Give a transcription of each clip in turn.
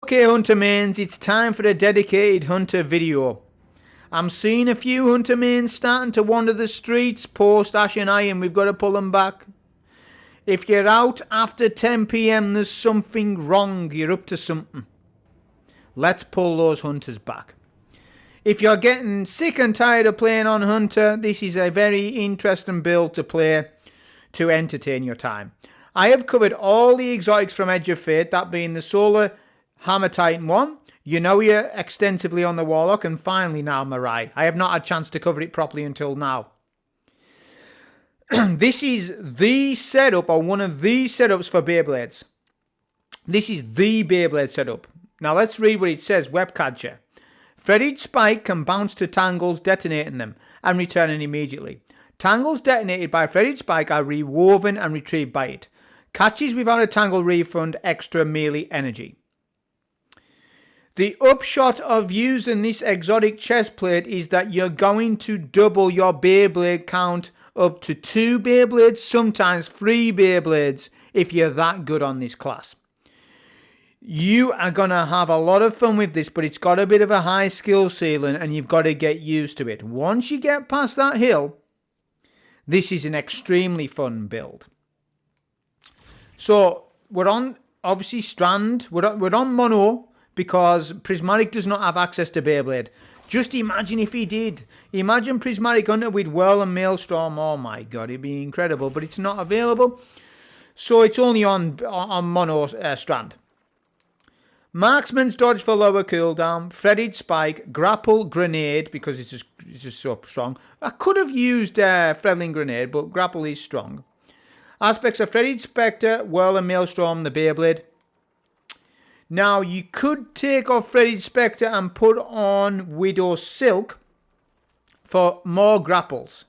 Okay, Hunter mains, it's time for a dedicated Hunter video. I'm seeing a few Hunter mains starting to wander the streets post Ash and Iron. We've got to pull them back. If you're out after 10 PM, there's something wrong. You're up to something. Let's pull those Hunters back. If you're getting sick and tired of playing on Hunter, this is a very interesting build to play to entertain your time. I have covered all the exotics from Edge of Fate, that being the Solar Hammer Titan one, Unoya extensively on the Warlock, and finally now MOIRAI. I have not had a chance to cover it properly until now. This is the setup, or one of the setups for Beyblades. This is the Beyblade setup. Now let's read what it says. Webcatcher. Threaded spike can bounce to tangles, detonating them and returning immediately. Tangles detonated by threaded spike are rewoven and retrieved by it. Catches without a tangle refund extra melee energy. The upshot of using this exotic chest plate is that you're going to double your Beyblade count up to 2 Beyblades, sometimes 3 Beyblades, if you're that good on this class. You are going to have a lot of fun with this, but it's got a bit of a high skill ceiling and you've got to get used to it. Once you get past that hill, this is an extremely fun build. So we're on, obviously, Strand. We're on Mono because Prismatic does not have access to Beyblade. Just imagine if he did. Imagine Prismatic Hunter with Whirl and Maelstrom. Oh my god, it'd be incredible. But it's not available. So it's only on Mono Strand. Marksman's dodge for lower cooldown, threaded spike, grapple, grenade, because it's just so strong. I could have used Threadling grenade, but grapple is strong. Aspects of threaded spectre, whirl and maelstrom, the Beyblade. Now you could take off threaded spectre and put on Widow Silk for more grapples.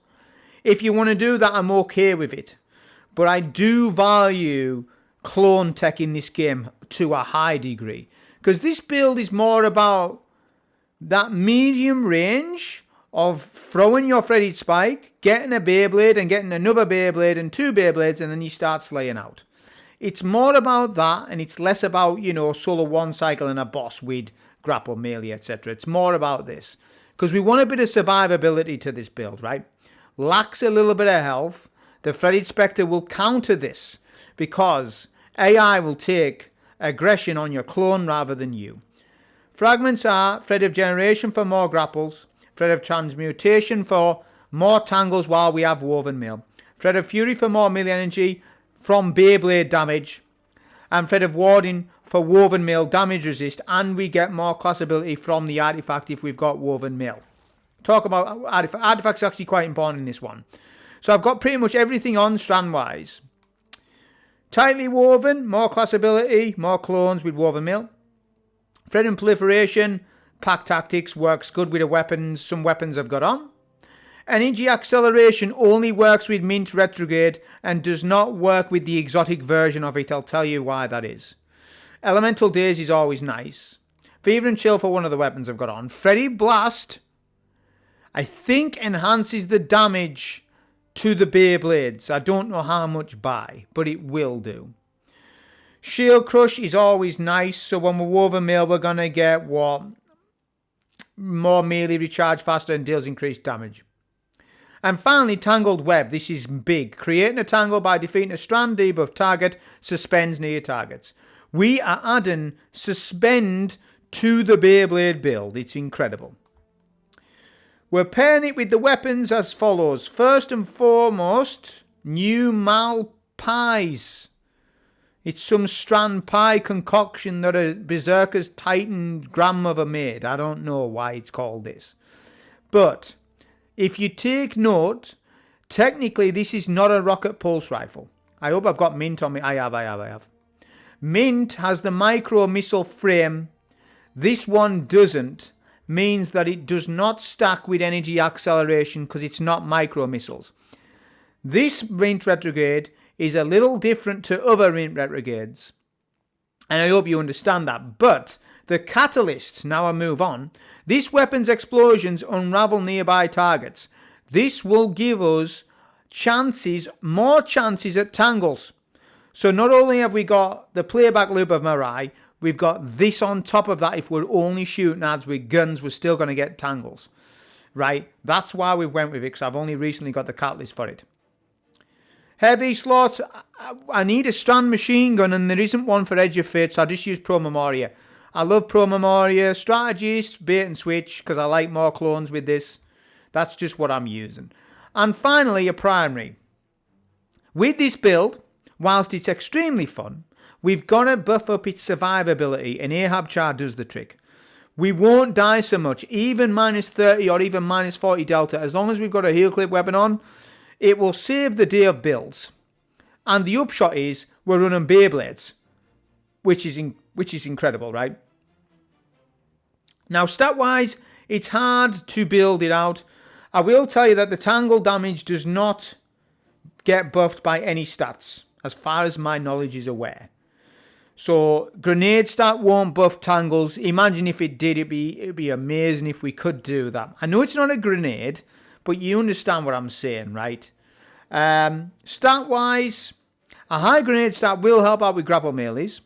If you want to do that, I'm okay with it. But I do value clone tech in this game to a high degree, because this build is more about that medium range of throwing your threaded spike, getting a Beyblade and getting another Beyblade and 2 Beyblades, and then you start slaying out. It's more about that, and it's less about, you know, solo 1 cycle and a boss with grapple, melee, etc. It's more about this, because we want a bit of survivability to this build, right? Lacks a little bit of health. The threaded spectre will counter this, because AI will take aggression on your clone rather than you. Fragments are thread of generation for more grapples, thread of transmutation for more tangles while we have woven mail, thread of fury for more melee energy from Beyblade damage, and thread of warding for woven mail damage resist, and we get more class ability from the artifact if we've got woven mail. Talk about artifacts actually quite important in this one. So I've got pretty much everything on strand wise. Tightly woven, more class ability, more clones with woven mail. Thread and proliferation, pack tactics works good with the weapons. Some weapons I've got on. Energy acceleration only works with Mint Retrograde and does not work with the exotic version of it. I'll tell you why that is. Elemental Daze is always nice. Fever and Chill for one of the weapons I've got on. Freddy Blast, I think, enhances the damage to the Beyblades. I don't know how much by, but it will do. Shield Crush is always nice, so when we're woven mail, we're going to get what? More melee, recharge faster, and deals increased damage. And finally, Tangled Web. This is big. Creating a tangle by defeating a strand debuff target suspends near targets. We are adding suspend to the Beyblade build. It's incredible. We're pairing it with the weapons as follows. First and foremost, new Mal Pies. It's some strand pie concoction that a Berserker's Titan grandmother made. I don't know why it's called this. But if you take note, technically this is not a rocket pulse rifle. I hope I've got Mint on me. I have. Mint has the micro missile frame. This one doesn't. Means that it does not stack with energy acceleration because it's not micro missiles. This Mint Retrograde is a little different to other Mint Retrogrades, and I hope you understand that. But the catalyst, now I move on, this weapon's explosions unravel nearby targets. This will give us more chances at tangles. So not only have we got the playback loop of MOIRAI, we've got this on top of that. If we're only shooting ads with guns, we're still going to get tangles, right? That's why we went with it, because I've only recently got the catalyst for it. Heavy slots, I need a Strand machine gun, and there isn't one for Edge of Fate, so I just use Pro Memoria. I love Pro Memoria. Strategist, bait and switch, because I like more clones with this. That's just what I'm using. And finally, a primary. With this build, whilst it's extremely fun, we've got to buff up its survivability, and Ahab Char does the trick. We won't die so much, even minus 30 or even minus 40 delta, as long as we've got a heel clip weapon on. It will save the day of builds. And the upshot is we're running Beyblades, which is incredible, right? Now, stat-wise, it's hard to build it out. I will tell you that the tangle damage does not get buffed by any stats, as far as my knowledge is aware. So, grenade stat won't buff tangles. Imagine if it did, it'd be amazing if we could do that. I know it's not a grenade, but you understand what I'm saying, right? Stat-wise, a high grenade stat will help out with grapple melees.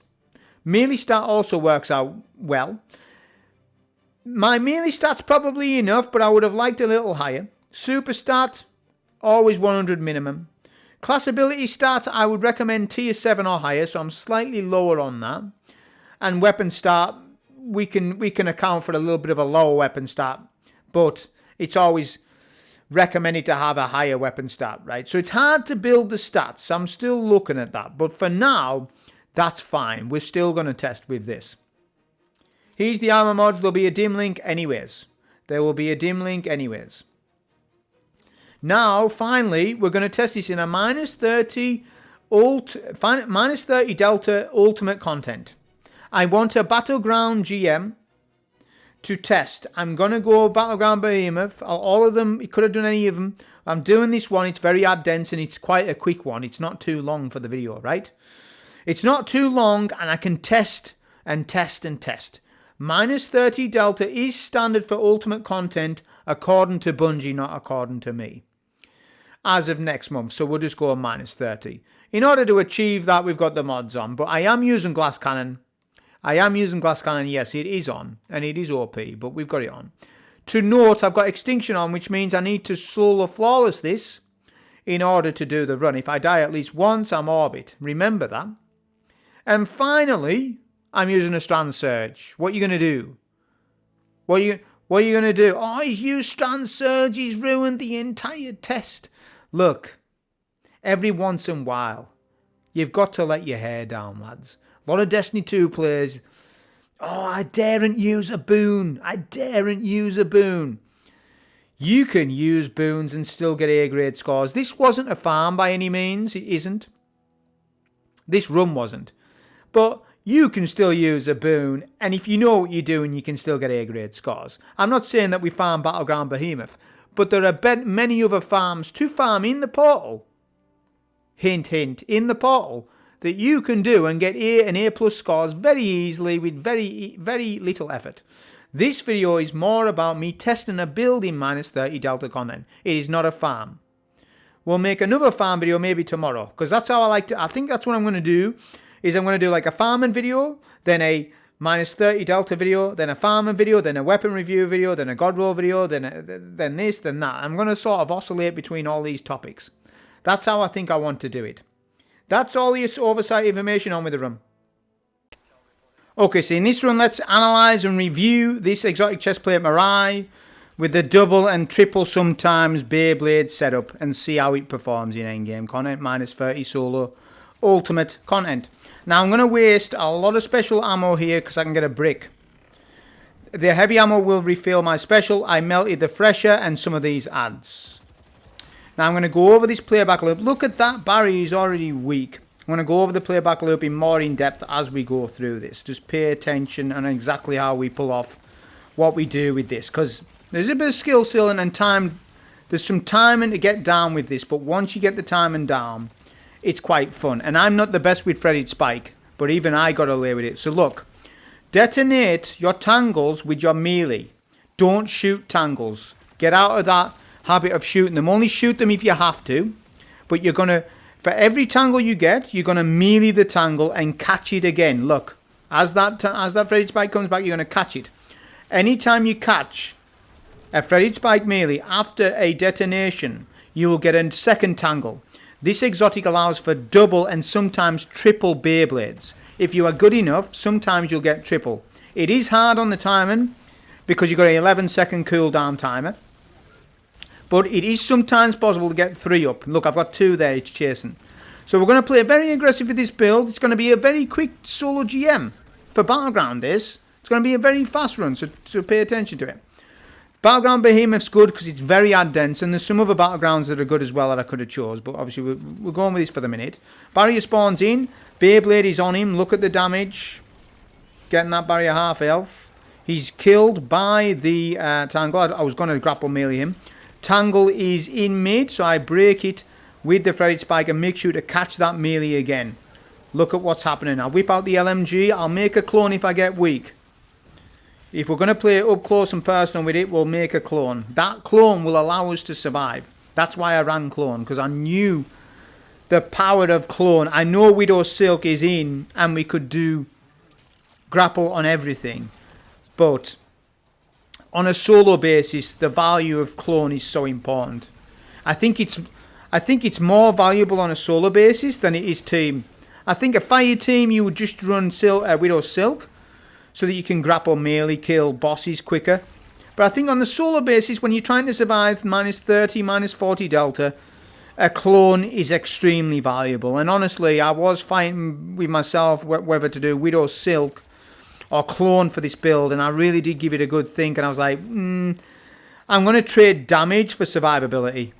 Melee stat also works out well. My melee stat's probably enough, but I would have liked a little higher. Super stat, always 100 minimum. Class ability stat, I would recommend tier 7 or higher, so I'm slightly lower on that. And weapon stat, we can account for a little bit of a lower weapon stat, but it's always recommended to have a higher weapon stat, right? So it's hard to build the stats. I'm still looking at that, but for now, that's fine. We're still going to test with this. Here's the armor mods. There'll be a dim link anyways. There will be a dim link anyways. Now, finally, we're going to test this in a minus 30 delta ultimate content. I want a Battleground GM to test. I'm going to go Battleground Behemoth. All of them, it could have done any of them. I'm doing this one. It's very ad dense and it's quite a quick one. It's not too long for the video, right? It's not too long and I can test and test and test. Minus 30 delta is standard for ultimate content according to Bungie, not according to me. As of next month, so we'll just go minus 30. In order to achieve that, we've got the mods on, but I am using glass cannon. Yes, it is on, and it is OP, but we've got it on. To note, I've got extinction on, which means I need to solo flawless this in order to do the run. If I die at least once, I'm orbit. Remember that. And finally, I'm using a Strand Surge. What are you going to do? What are you going to do? Oh, he's used Strand Surge. He's ruined the entire test. Look, every once in a while, you've got to let your hair down, lads. A lot of Destiny 2 players, oh, I daren't use a boon. I daren't use a boon. You can use boons and still get A-grade scores. This wasn't a farm by any means. It isn't. This run wasn't. But you can still use a boon, and if you know what you're doing, you can still get A-grade scores. I'm not saying that we farm Battleground Behemoth, but there are many other farms to farm in the portal. Hint, hint, in the portal, that you can do and get A and A+ scores very easily with very little effort. This video is more about me testing a build in minus 30 delta content. It is not a farm. We'll make another farm video maybe tomorrow, because that's how I like to. I think that's what I'm going to do. Is I'm going to do like a farming video, then a minus 30 delta video, then a farming video, then a weapon review video, then a god roll video, then this, then that. I'm going to sort of oscillate between all these topics. That's how I think I want to do it. That's all the oversight information on with the run. Okay, so in this run, let's analyze and review this exotic chestplate MOIRAI with the double and triple sometimes Beyblade setup and see how it performs in endgame content, minus 30 solo ultimate content. Now I'm going to waste a lot of special ammo here because I can get a brick. The heavy ammo will refill my special. I melted the fresher and some of these adds. Now I'm going to go over this playback loop. Look at that, Barry is already weak. I'm going to go over the playback loop in more in depth as we go through this. Just pay attention on exactly how we pull off what we do with this, because there's a bit of skill ceiling and time. There's some timing to get down with this, but once you get the timing down, it's quite fun. And I'm not the best with threaded spike, but even I got away with it. So look, detonate your tangles with your melee. Don't shoot tangles. Get out of that habit of shooting them. Only shoot them if you have to, but you're going to, for every tangle you get, you're going to melee the tangle and catch it again. Look, As that threaded spike comes back, you're going to catch it. Anytime you catch a threaded spike melee after a detonation, you will get a second tangle. This exotic allows for double and sometimes triple Beyblades. If you are good enough, sometimes you'll get triple. It is hard on the timing because you've got an 11-second cooldown timer. But it is sometimes possible to get 3 up. Look, I've got 2 there, it's chasing. So we're going to play very aggressive with this build. It's going to be a very quick solo GM for Battleground, this. It's going to be a very fast run, so pay attention to it. Battleground Behemoth's good because it's very ad dense, and there's some other Battlegrounds that are good as well that I could have chose, but obviously we're going with this for the minute. Barrier spawns in. Beyblade is on him. Look at the damage. Getting that barrier half health. He's killed by the Tangle. I was going to grapple melee him. Tangle is in mid, so I break it with the threaded spike and make sure to catch that melee again. Look at what's happening. I'll whip out the LMG. I'll make a clone if I get weak. If we're going to play up close and personal with it, we'll make a clone. That clone will allow us to survive. That's why I ran clone, because I knew the power of clone. I know Widow Silk is in, and we could do grapple on everything. But on a solo basis, the value of clone is so important. I think it's more valuable on a solo basis than it is team. I think a fire team, you would just run Widow Silk so that you can grapple melee, kill bosses quicker. But I think on the solo basis, when you're trying to survive minus 30, minus 40 delta, a clone is extremely valuable. And honestly, I was fighting with myself whether to do Widow Silk or clone for this build, and I really did give it a good think, and I was like, I'm going to trade damage for survivability.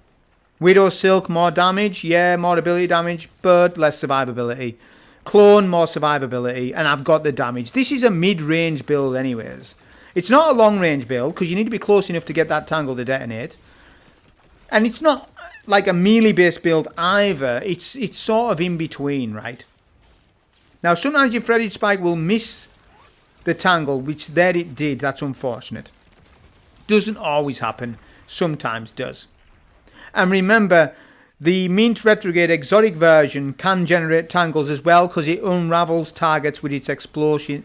Widow Silk, more damage, yeah, more ability damage, but less survivability. Clone, more survivability, and I've got the damage. This is a mid-range build anyways. It's not a long-range build, because you need to be close enough to get that tangle to detonate. And it's not like a melee-based build either. It's sort of in between, right? Now, sometimes your threaded spike will miss the tangle, which there it did. That's unfortunate. Doesn't always happen. Sometimes does. And remember, the Mint Retrograde exotic version can generate tangles as well because it unravels targets with its explosive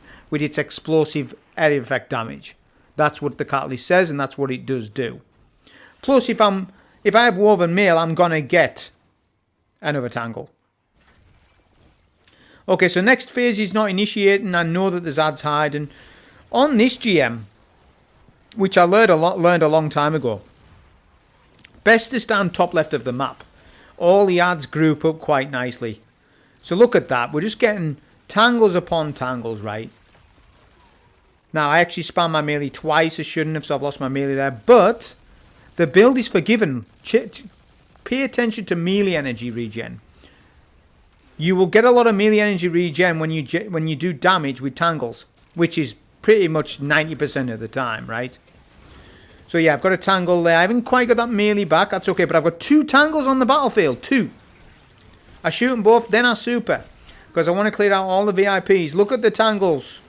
area effect damage. That's what the catalyst says, and that's what it does do. Plus, if I have woven mail, I'm gonna get another tangle. Okay, so next phase is not initiating. I know that there's ads hiding. On this GM, which I learned a long time ago, best to stand top left of the map. All the ads group up quite nicely. So look at that. We're just getting tangles upon tangles, right? Now, I actually spammed my melee twice. I shouldn't have, so I've lost my melee there. But the build is forgiven. Pay attention to melee energy regen. You will get a lot of melee energy regen when you do damage with tangles, which is pretty much 90% of the time, right? So yeah, I've got a tangle there. I haven't quite got that melee back. That's okay, but I've got 2 tangles on the battlefield. 2. I shoot them both, then I super, because I want to clear out all the VIPs. Look at the tangles.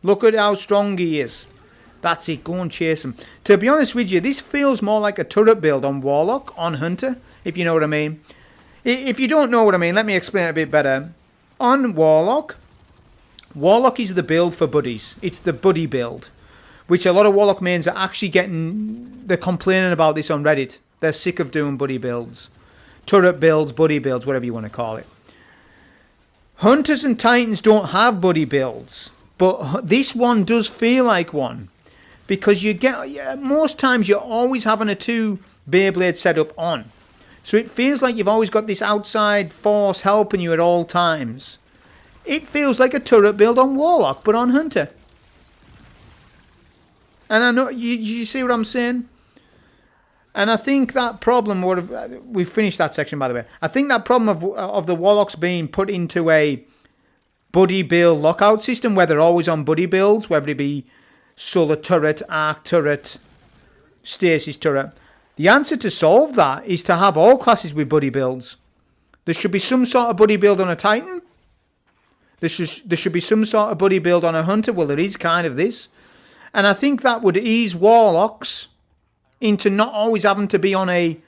Look at how strong he is. That's it. Go and chase him. To be honest with you, this feels more like a turret build on Warlock, on Hunter, if you know what I mean. If you don't know what I mean, let me explain it a bit better. On Warlock is the build for buddies. It's the buddy build, which a lot of Warlock mains are actually getting. They're complaining about this on Reddit. They're sick of doing buddy builds. Turret builds, buddy builds, whatever you want to call it. Hunters and Titans don't have buddy builds, but this one does feel like one. Because you get, most times you're always having a 2 Beyblade setup on. So it feels like you've always got this outside force helping you at all times. It feels like a turret build on Warlock, but on Hunter. And I know, you see what I'm saying? And I think that problem would have, we've finished that section by the way. I think that problem of the Warlocks being put into a buddy build lockout system, where they're always on buddy builds, whether it be Solar Turret, Arc Turret, Stasis Turret. The answer to solve that is to have all classes with buddy builds. There should be some sort of buddy build on a Titan. There should be some sort of buddy build on a Hunter. Well, there is kind of this. And I think that would ease Warlocks into not always having to be on a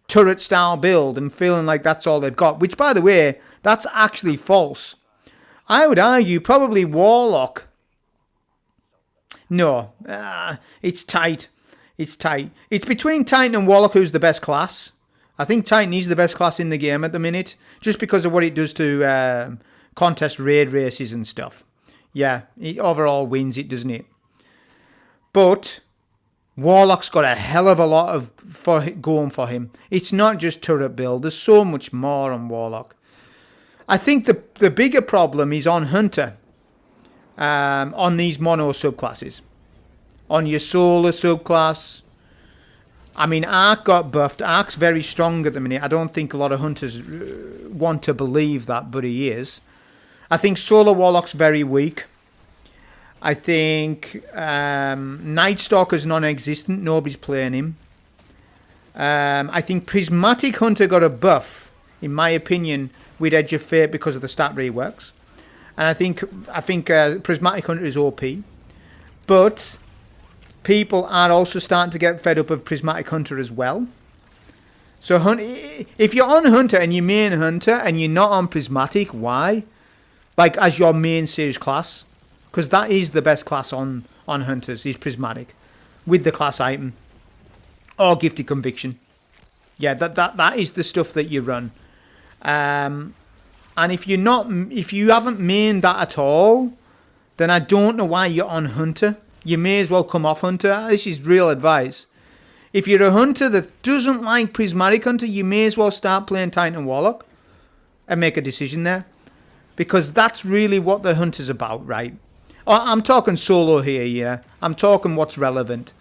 turret style build and feeling like that's all they've got. Which, by the way, that's actually false. I would argue probably Warlock. No, it's tight. It's tight. It's between Titan and Warlock, who's the best class. I think Titan is the best class in the game at the minute, just because of what it does to contest raid races and stuff. Yeah, it overall wins it, doesn't it? But Warlock's got a hell of a lot of going for him. It's not just turret build. There's so much more on Warlock. I think the bigger problem is on Hunter. On these mono subclasses. On your solar subclass. I mean, Arc got buffed. Arc's very strong at the minute. I don't think a lot of Hunters want to believe that, but he is. I think Solar Warlock's very weak. I think Night Stalker's non-existent. Nobody's playing him. I think Prismatic Hunter got a buff, in my opinion, with Edge of Fate because of the stat reworks. And I think Prismatic Hunter is OP. But people are also starting to get fed up of Prismatic Hunter as well. So if you're on Hunter and you main Hunter and you're not on Prismatic, why? Like as your main series class. Because that is the best class on Hunters, is Prismatic. With the class item. Or Gifted Conviction. Yeah, that is the stuff that you run. And if you haven't mained that at all, then I don't know why you're on Hunter. You may as well come off Hunter. This is real advice. If you're a Hunter that doesn't like Prismatic Hunter, you may as well start playing Titan and Warlock and make a decision there. Because that's really what the Hunter's about, right? I'm talking solo here, yeah. I'm talking what's relevant.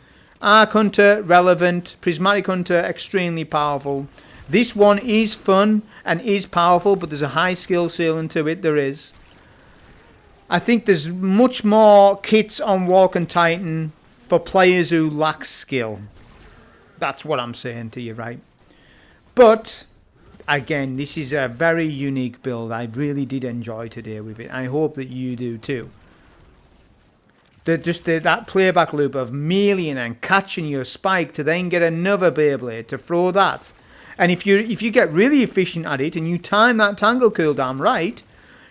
Arc Hunter, relevant. Prismatic Hunter, extremely powerful. This one is fun and is powerful, but there's a high skill ceiling to it. There is. I think there's much more kits on Warlock and Titan for players who lack skill. That's what I'm saying to you, right? But, again, this is a very unique build. I really did enjoy today with it. I hope that you do too. That playback loop of meleeing and catching your spike to then get another Beyblade to throw that. And if you get really efficient at it and you time that tangle cooldown right,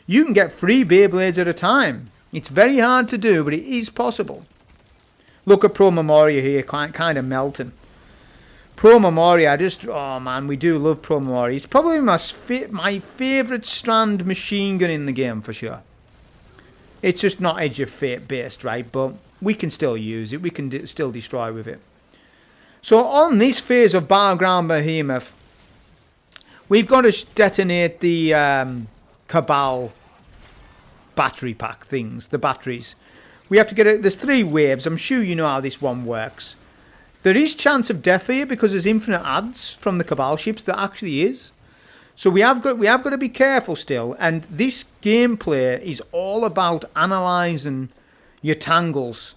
you can get 3 Beyblades at a time. It's very hard to do, but it is possible. Look at Pro Memoria here, kind of melting. Pro Memoria, oh man, we do love Pro Memoria. It's probably my favourite Strand machine gun in the game for sure. It's just not Edge of Fate based, right? But we can still use it. We can still destroy with it. So on this phase of Battleground Behemoth, we've got to detonate the Cabal battery pack things, the batteries. We have to get it. There's 3 waves. I'm sure you know how this one works. There is chance of death here because there's infinite adds from the Cabal ships. There actually is. So we have got to be careful still, and this gameplay is all about analysing your tangles.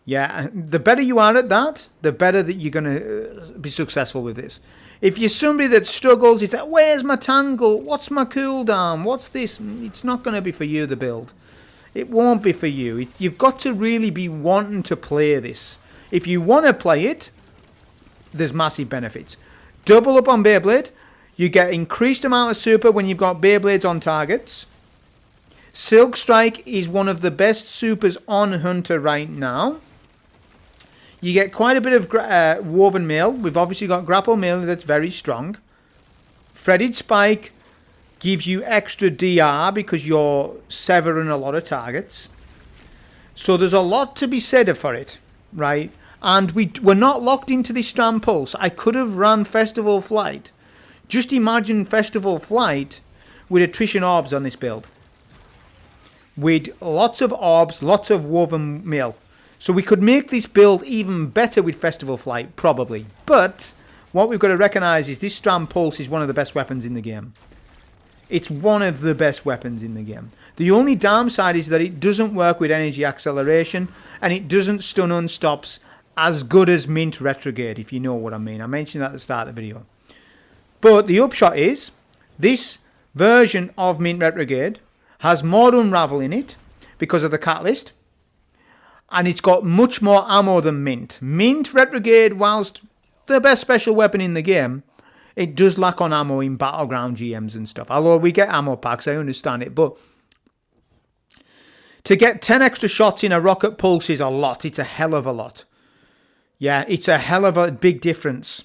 Yeah, the better you are at that, the better that you're going to be successful with this. If you're somebody that struggles, it's like, where's my tangle? What's my cooldown? What's this? It's not going to be for you, the build. It won't be for you. You've got to really be wanting to play this. If you want to play it, there's massive benefits. Double up on Beyblade. You get increased amount of super when you've got Beyblades on targets. Silk Strike is one of the best supers on Hunter right now. You get quite a bit of woven mail. We've obviously got grapple mail that's very strong. Threaded Spike gives you extra DR because you're severing a lot of targets. So there's a lot to be said for it, right? And we're not locked into this Strand Pulse. I could have run Festival Flight. Just imagine Festival Flight with attrition orbs on this build. With lots of orbs, lots of woven mail. So we could make this build even better with Festival Flight, probably. But what we've got to recognise is this Strand Pulse is one of the best weapons in the game. It's one of the best weapons in the game. The only downside is that it doesn't work with energy acceleration, and it doesn't stun unstops as good as Mint Retrograde, if you know what I mean. I mentioned that at the start of the video. But the upshot is, this version of Mint Retrograde has more Unravel in it because of the catalyst. And it's got much more ammo than Mint. Mint Retrograde, whilst the best special weapon in the game, it does lack on ammo in Battleground GMs and stuff. Although we get ammo packs, I understand it. But To get 10 extra shots in a rocket pulse is a lot. It's a hell of a lot. Yeah, it's a hell of a big difference.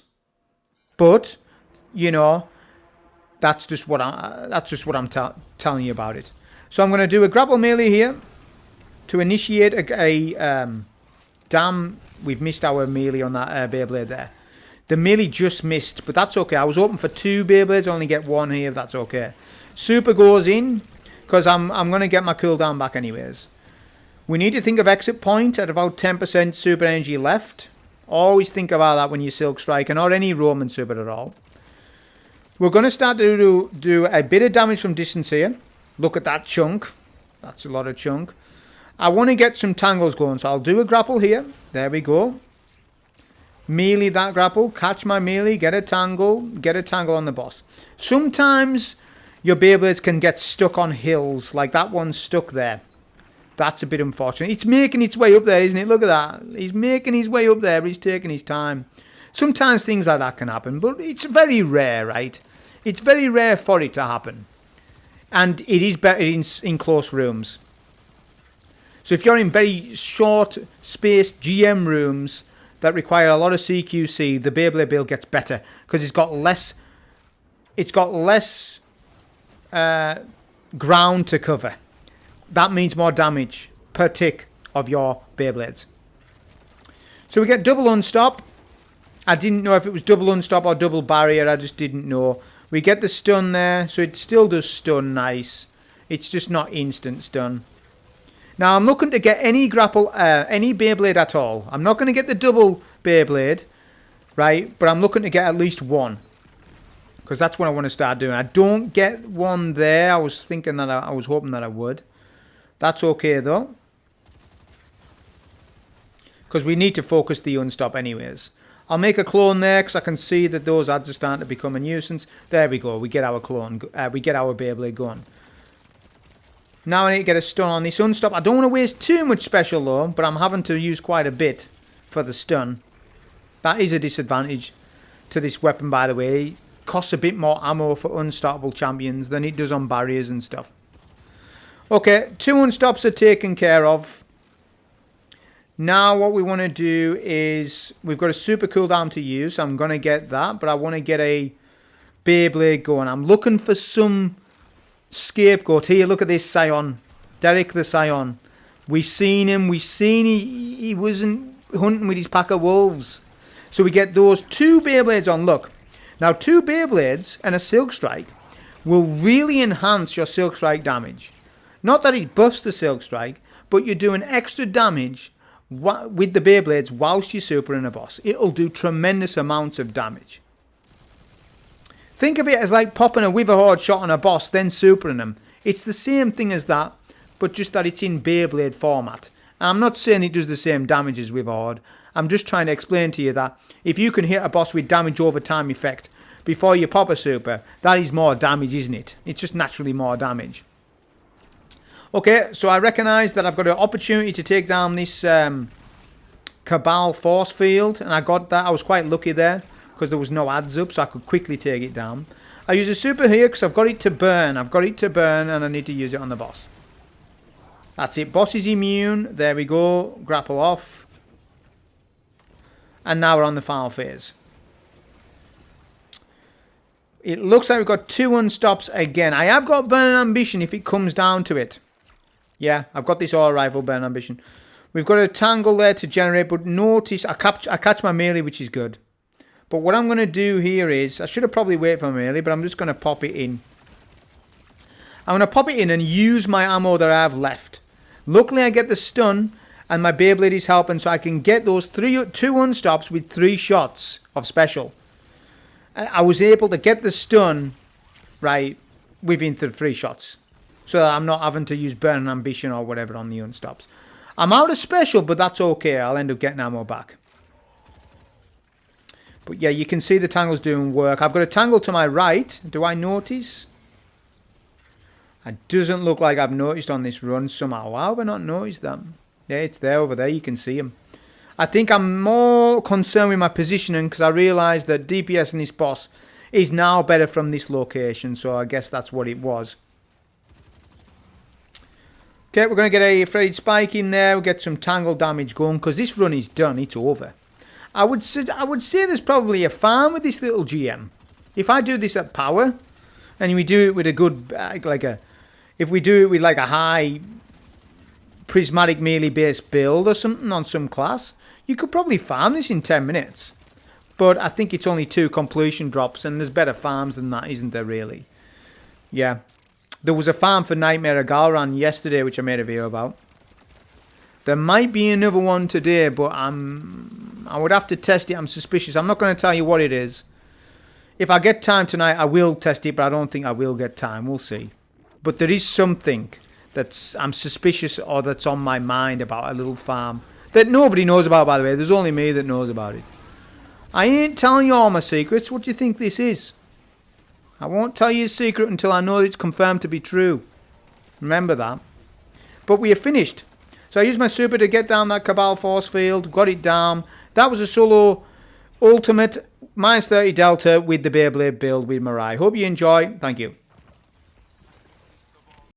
But, you know, that's just what I'm telling you about it. So I'm going to do a grapple melee here to initiate a damn, we've missed our melee on that Beyblade there. The melee just missed, but that's okay. I was hoping for 2 Beyblades, only get 1 here, that's okay. Super goes in, because I'm going to get my cooldown back anyways. We need to think of exit point at about 10% super energy left. Always think about that when you're Silk Striking, or any Roman super at all. We're going to start to do a bit of damage from distance here. Look at that chunk. That's a lot of chunk. I want to get some tangles going, so I'll do a grapple here. There we go. Melee that grapple, catch my melee, get a tangle on the boss. Sometimes your Beyblades can get stuck on hills, like that one's stuck there. That's a bit unfortunate. It's making its way up there, isn't it? Look at that. He's making his way up there, but he's taking his time. Sometimes things like that can happen, but it's very rare, right? It's very rare for it to happen. And it is better in close rooms. So if you're in very short spaced GM rooms that require a lot of CQC, the Beyblade build gets better because it's got less ground to cover. That means more damage per tick of your Beyblades. So we get double unstop. I didn't know if it was double unstop or double barrier. I just didn't know. We get the stun there, so it still does stun nice. It's just not instant stun. Now I'm looking to get any grapple, any Beyblade at all. I'm not going to get the double Beyblade, right? But I'm looking to get at least one, because that's what I want to start doing. I don't get one there. I was thinking that I was hoping that I would. That's okay though, because we need to focus the unstop anyways. I'll make a clone there because I can see that those ads are starting to become a nuisance. There we go. We get our clone. We get our Beyblade going. Now I need to get a stun on this unstop. I don't want to waste too much special though, but I'm having to use quite a bit for the stun. That is a disadvantage to this weapon, by the way. It costs a bit more ammo for unstoppable champions than it does on barriers and stuff. Okay, 2 unstops are taken care of. Now what we want to do is, we've got a super cooldown to use. So I'm going to get that, but I want to get a Beyblade going. I'm looking for some scapegoat. Here, look at this Scion. Derek the Scion. We seen him. We seen he wasn't hunting with his pack of wolves. So we get those 2 Beyblades on. Look. Now 2 Beyblades and a Silk Strike will really enhance your Silk Strike damage. Not that it buffs the Silk Strike, but you're doing extra damage with the Beyblades whilst you're supering a boss. It'll do tremendous amounts of damage. Think of it as like popping a Witherhoard shot on a boss, then supering them. It's the same thing as that, but just that it's in Beyblade format. And I'm not saying it does the same damage as Witherhoard. I'm just trying to explain to you that if you can hit a boss with damage over time effect before you pop a super, that is more damage, isn't it? It's just naturally more damage. Okay, so I recognise that I've got an opportunity to take down this Cabal force field, and I got that. I was quite lucky there because there was no ads up, so I could quickly take it down. I use a super here because I've got it to burn. I've got it to burn, and I need to use it on the boss. That's it. Boss is immune. There we go. Grapple off. And now we're on the final phase. It looks like we've got 2 unstops again. I have got Burning Ambition if it comes down to it. Yeah, I've got this all rifle Burning Ambition. We've got a tangle there to generate, but notice I catch my melee, which is good. But what I'm going to do here is, I should have probably waited for melee, but I'm just going to pop it in. I'm going to pop it in and use my ammo that I have left. Luckily I get the stun, and my Beyblade is helping, so I can get those 2 unstops with 3 shots of special. I was able to get the stun, right, within 3 shots. So that I'm not having to use Burning Ambition or whatever on the unstops. I'm out of special, but that's okay. I'll end up getting ammo back. But yeah, you can see the tangle's doing work. I've got a tangle to my right. Do I notice? It doesn't look like I've noticed on this run somehow. Why have I not noticed them? Yeah, it's there over there. You can see them. I think I'm more concerned with my positioning because I realise that DPS in this boss is now better from this location. So I guess that's what it was. Okay, we're going to get a threaded spike in there. We'll get some tangle damage going because this run is done. It's over. I would say there's probably a farm with this little GM. If I do this at power, and we do it with a good, if we do it with like a high prismatic melee based build or something on some class, you could probably farm this in 10 minutes. But I think it's only 2 completion drops, and there's better farms than that, isn't there really? Yeah. There was a farm for Nightmare of Galran yesterday, which I made a video about. There might be another one today, but I would have to test it. I'm suspicious. I'm not going to tell you what it is. If I get time tonight, I will test it, but I don't think I will get time. We'll see. But there is something I'm suspicious or that's on my mind about a little farm that nobody knows about, by the way. There's only me that knows about it. I ain't telling you all my secrets. What do you think this is? I won't tell you a secret until I know it's confirmed to be true. Remember that. But we are finished. So I used my super to get down that Cabal force field. Got it down. That was a solo ultimate -30 delta with the Beyblade build with MOIRAI. Hope you enjoy. Thank you.